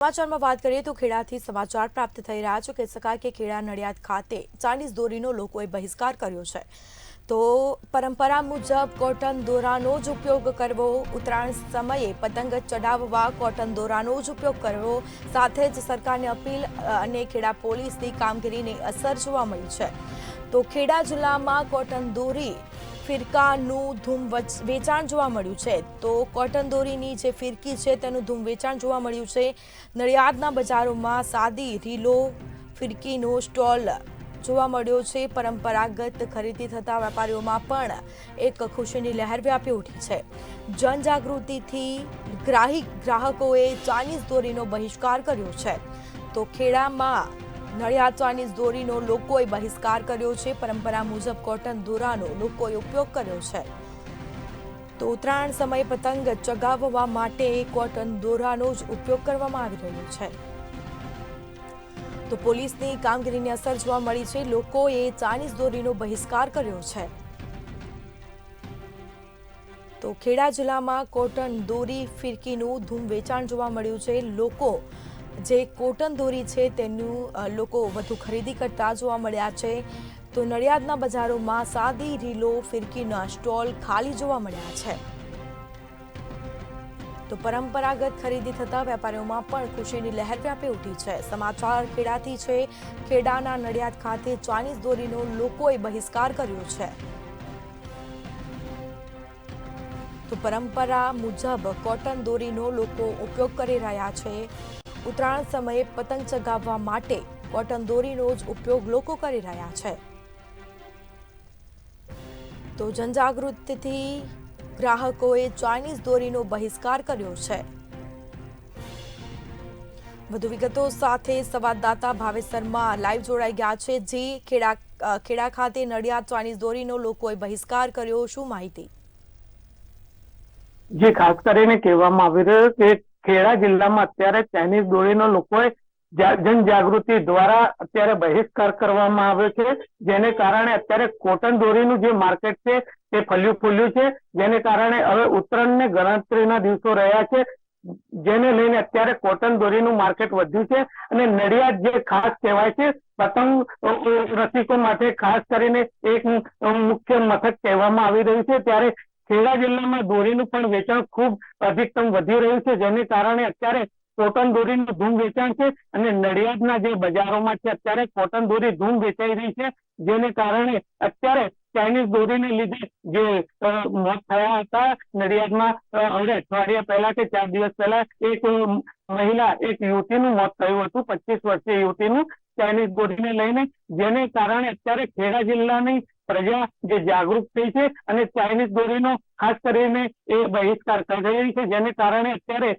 સમાચારમાં વાત કરીએ તો ખેડાથી સમાચાર પ્રાપ્ત થઈ રહ્યા છે કે શકાય કે ખેડા નડિયાદ ખાતે ચાઇનીઝ દોરીનો લોકોએ બહિષ્કાર કર્યો છે। તો પરંપરા મુજબ કોટન દોરાનો જ ઉપયોગ કરવો, ઉત્તરાયણ સમયે પતંગ ચડાવવા કોટન દોરાનો જ ઉપયોગ કરવો, સાથે જ સરકારની અપીલ અને ખેડા પોલીસની કામગીરીની અસર જોવા મળી છે। તો ખેડા જિલ્લામાં કોટન દોરી ફિરકાનું ધૂમ વેચાણ જોવા મળ્યું છે। તો કોટન દોરીની જે ફિરકી છે તેનું ધૂમ વેચાણ જોવા મળ્યું છે। નડિયાદના બજારોમાં સાદી રીલો ફિરકીનો સ્ટોલ જોવા મળ્યો છે। પરંપરાગત ખરીદી થતા વેપારીઓમાં પણ એક ખુશીની લહેર વ્યાપી ઉઠી છે। જનજાગૃતિથી ગ્રાહકોએ ચાઇનીઝ દોરીનો બહિષ્કાર કર્યો છે। તો ખેડામાં નડિયાદ ચાઇનીઝ દોરીનો લોકોએ બહિષ્કાર કર્યો છે। પરંપરા મુજબ કોટન દોરાનો લોકોએ ઉપયોગ કર્યો છે। તો ઉત્તરાયણ સમયે પતંગ ચગાવવા માટે કોટન દોરાનો જ ઉપયોગ કરવામાં આવી રહ્યો છે। તો પોલીસની કામગીરીની અસર જોવા મળી છે। લોકોએ ચાઇનીઝ દોરીનો બહિષ્કાર કર્યો છે। તો ખેડા જિલ્લામાં કોટન દોરી ફિરકીનું ધૂમ વેચાણ જોવા મળ્યું છે। લોકો જે કોટન દોરી છે તેનું લોકો વધુ ખરીદી કરતા જોવા મળ્યા છે। તો નડિયાદના બજારોમાં સાદી રીલો ફિરકીના સ્ટોલ ખાલી જોવા મળ્યા છે। તો પરંપરાગત ખરીદી થતા વેપારીઓમાં પણ ખુશીની લહેર વ્યાપી ઉઠી છે। સમાચાર ખેડાથી છે। ખેડાના નડિયાદ ખાતે ચાઇનીઝ દોરીનો લોકોએ બહિષ્કાર કર્યો છે। તો પરંપરા મુજબ કોટન દોરીનો લોકો ઉપયોગ કરી રહ્યા છે। ઉત્તરાયણ સમયે પતંગ ચગાવવા માટે કોટન દોરીનો જ ઉપયોગ લોકો કરી રહ્યા છે। તો જનજાગૃતિથી ગ્રાહકોએ ચાઇનીઝ દોરીનો બહિષ્કાર કર્યો છે। વધુ વિગતો સાથે સંવાદદાતા ભાવેશ શર્મા લાઈવ જોડાઈ ગયા છે। જે ખેડા ખાતે નડિયાદ ચાઇનીઝ દોરીનો લોકોએ બહિષ્કાર કર્યો, શું માહિતી? જે ખાસ કરીને કહેવામાં આવી રહ્યું કે ખેડા જિલ્લામાં અત્યારે ચાઇનીઝ દોરીનો લોકોએ જનજાગૃતિ દ્વારા અત્યારે બહિષ્કાર કરવામાં આવ્યો છે। જેને કારણે અત્યારે કોટન દોરીનું જે માર્કેટ છે તે ફલ્યું ફૂલ્યું છે। જેને કારણે હવે ઉત્તરાયણને ગણતરીના દિવસો રહ્યા છે, જેને લઈને અત્યારે કોટન દોરીનું માર્કેટ વધ્યું છે। અને નડિયાદ જે ખાસ કહેવાય છે પતંગ રસિકો માટે ખાસ કરીને એક મુખ્ય મથક કહેવામાં આવી રહ્યું છે, ત્યારે ખેડા જિલ્લામાં દોરીનું પણ વેચાણ ખૂબ અધિકતમ વધી રહ્યું છે। જેને કારણે અત્યારે કોટન દોરીનું ધૂમ વેચાણ છે અને નડિયાદના જે બજારોમાં છે અત્યારે કોટન દોરી ધૂમ વેચાઈ રહી છે। જેને કારણે અત્યારે ચાઇનીઝ દોરીને લીધે જે મોત થયા હતા નડિયાદમાં હવે અઠવાડિયા પહેલા કે 4 દિવસ પહેલા એક મહિલા એક યુવતીનું મોત થયું હતું, 25 વર્ષીય યુવતીનું ચાઇનીઝ દોરીને લઈને। જેને કારણે અત્યારે ખેડા જિલ્લાની પ્રજા જે જાગૃત થઈ છે અને ચાઇનીઝ દોરીનો ખાસ કરીને એ બહિષ્કાર કરી રહી છે। જેને કારણે અત્યારે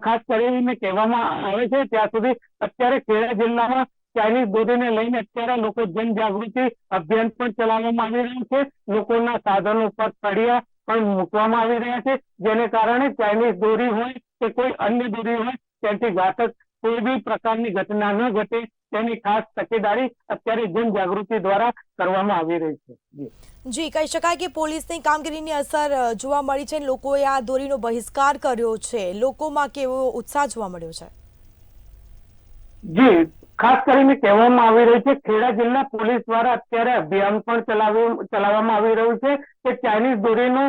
ખાસ કરીને કહેવામાં આવે છે ત્યાં સુધી અત્યારે ખેડા જિલ્લામાં ચાઇનીઝ દોરીને લઈને અત્યારે લોકો જનજાગૃતિ અભિયાન પણ ચલાવવામાં આવી રહ્યું છે। લોકોના સાધનો પર સળિયા પણ મૂકવામાં આવી રહ્યા છે, જેને કારણે ચાઇનીઝ દોરી હોય કે કોઈ અન્ય દોરી હોય ત્યાંથી ઘાતક કોઈ બી પ્રકારની ઘટના ન ઘટે તેની ખાસ તકેદારી અત્યારે જનજાગૃતિ દ્વારા કરવામાં આવી રહી છે। જી, કહી શકાય કે પોલીસની કામગીરીની અસર જોવા મળી છે। લોકોએ આ દોરીનો બહિષ્કાર કર્યો છે। લોકોમાં કેવો ઉત્સાહ જોવા મળ્યો છે? જી, ખાસ કરીને કહેવામાં આવી રહ્યું છે ખેડા જિલ્લા પોલીસ દ્વારા અત્યારે અભિયાન પણ ચલાવવામાં આવી રહ્યું છે કે ચાઇનીઝ દોરીનો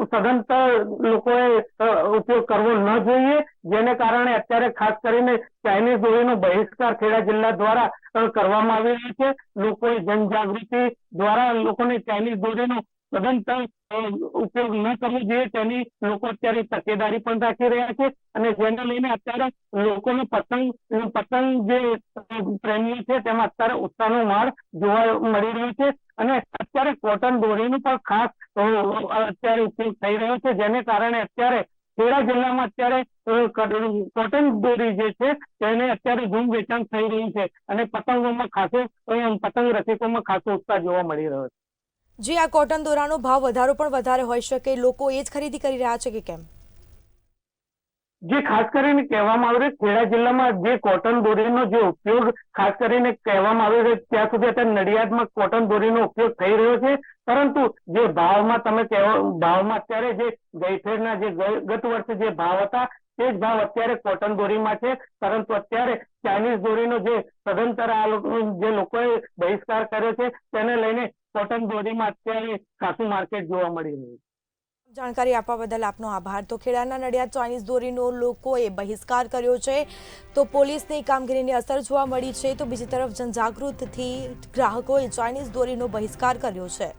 સદંતર લોકોએ ઉપયોગ કરવો ન જોઈએ। જેને કારણે અત્યારે ખાસ કરીને ચાઇનીઝ દોરીનો બહિષ્કાર ખેડા જિલ્લા દ્વારા કરવામાં આવી રહ્યો છે। લોકોએ જનજાગૃતિ દ્વારા લોકોને ચાઇનીઝ દોરીનો સદંતર ઉપયોગ ન કરવો જોઈએ તેની લોકો અત્યારે તકેદારી પણ રાખી રહ્યા છે। અને જેને લઈને અત્યારે લોકોને પતંગ જે પ્રેમીઓ છે તેમાં અત્યારે ઉત્સાહનો માળ જોવા મળી રહ્યો છે। અને અત્યારે કોટન દોરીનો પણ ખાસ અત્યારે ઉપયોગ થઈ રહ્યો છે, જેને કારણે અત્યારે ખેડા જિલ્લામાં અત્યારે કોટન દોરી જે છે તેને અત્યારે ધૂમ વેચાણ થઈ રહ્યું છે અને પતંગ રસિકોમાં ખાસો ઉત્સાહ જોવા મળી રહ્યો છે। જી, આ કોટન દોરાનો ભાવ પણ વધારે હોઈ શકે, લોકો એ જ ખરીદી કરી રહ્યા છે કે કેમ? જે ખાસ કરીને કહેવામાં આવે છે ખેડા જિલ્લામાં જે કોટન દોરીનો જે ઉપયોગ ખાસ કરીને કહેવામાં આવે છે ત્યાં સુધી અત્યારે નડિયાદમાં કોટન દોરીનો ઉપયોગ થઈ રહ્યો છે। પરંતુ જે ભાવમાં ભાવમાં અત્યારે જે ગઈફેરના જે ગત વર્ષે જે ભાવ હતા તે જ ભાવ અત્યારે કોટન દોરીમાં છે. પરંતુ અત્યારે ચાઇનીઝ દોરીનો જે સદંતર જે લોકોએ બહિષ્કાર કર્યો છે તેને લઈને કોટન દોરીમાં અત્યારે ખાસું માર્કેટ જોવા મળી રહ્યું છે. જાણકારી આપવા બદલ આપનો આભાર. તો ખેડાના નડિયાદ ચાઇનીઝ દોરીનો લોકોએ બહિષ્કાર કર્યો છે, તો પોલીસની કામગીરીની અસર જોવા મળી છે, તો બીજી તરફ જનજાગૃતિથી ગ્રાહકોએ ચાઇનીઝ દોરીનો બહિષ્કાર કર્યો છે.